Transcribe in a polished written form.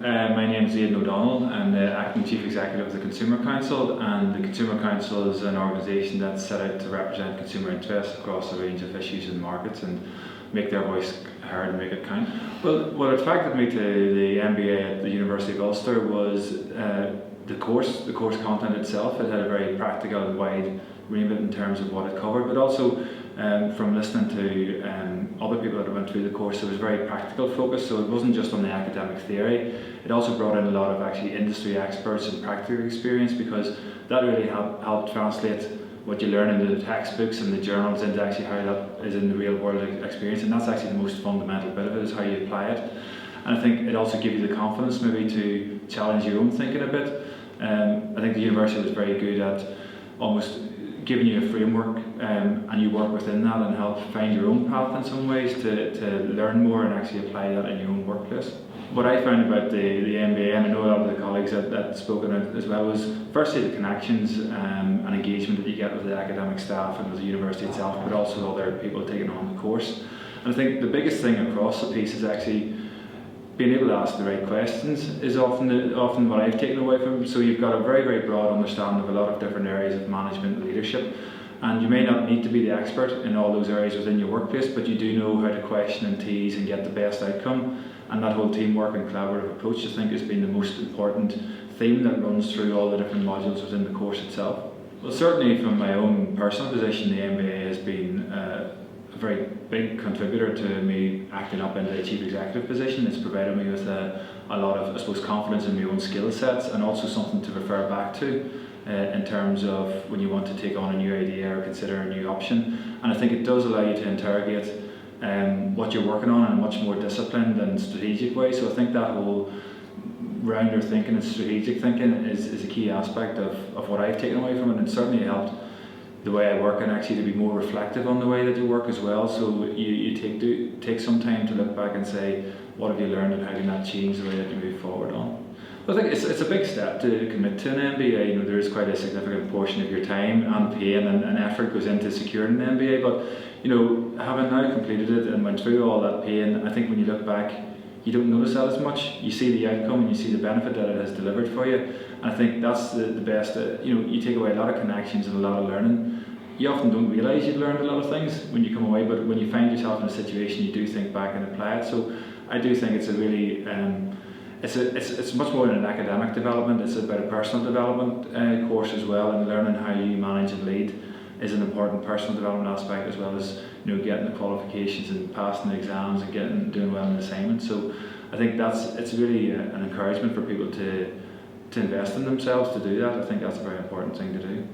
My name is Aodhan. I'm the Acting Chief Executive of the Consumer Council, and the Consumer Council is an organisation that's set out to represent consumer interests across a range of issues and markets and make their voice heard and make it count. Well, what attracted me to the MBA at the University of Ulster was the course content itself. It had a very practical and wide remit in terms of what it covered, but also from listening to other people that went through the course, it was very practical focused, so it wasn't just on the academic theory. It also brought in a lot of actually industry experts and practical experience, because that really helped translate what you learn in the textbooks and the journals into actually how that is in the real world experience, and that's actually the most fundamental bit of it, is how you apply it. And I think it also gives you the confidence maybe to challenge your own thinking a bit. I think the university was very good at almost giving you a framework, and you work within that and help find your own path in some ways to learn more and actually apply that in your own workplace. What I found about the MBA, and I know a lot of the colleagues that spoke on it as well, was firstly the connections and engagement that you get with the academic staff and with the university itself, but also other people taking on the course. And I think the biggest thing across the piece is actually being able to ask the right questions is often what I've taken away from it. So you've got a very, very broad understanding of a lot of different areas of management and leadership, and you may not need to be the expert in all those areas within your workplace, but you do know how to question and tease and get the best outcome. And that whole teamwork and collaborative approach, I think, has been the most important theme that runs through all the different modules within the course itself. Well, certainly from my own personal position, the MBA has been a very big contributor to me acting up into a chief executive position. It's provided me with a lot of, I suppose, confidence in my own skill sets, and also something to refer back to in terms of when you want to take on a new idea or consider a new option. And I think it does allow you to interrogate what you're working on in a much more disciplined and strategic way. So I think that whole rounder thinking and strategic thinking is a key aspect of what I've taken away from it, and certainly helped the way I work, and actually to be more reflective on the way that you work as well. So you take some time to look back and say, what have you learned and how can that change the way that you move forward on? Well, I think it's a big step to commit to an MBA. You know, there is quite a significant portion of your time and pain and effort goes into securing an MBA, but you know, having now completed it and went through all that pain, I think when you look back, you don't notice that as much. You see the outcome and you see the benefit that it has delivered for you. And I think that's the best. You take away a lot of connections and a lot of learning. You often don't realise you've learned a lot of things when you come away, but when you find yourself in a situation, you do think back and apply it. So I do think it's a really, it's much more than an academic development. It's about a personal development course as well, and learning how you manage and lead is an important personal development aspect, as well as getting the qualifications and passing the exams and doing well in the assignment. So I think it's really an encouragement for people to invest in themselves to do that. I think that's a very important thing to do.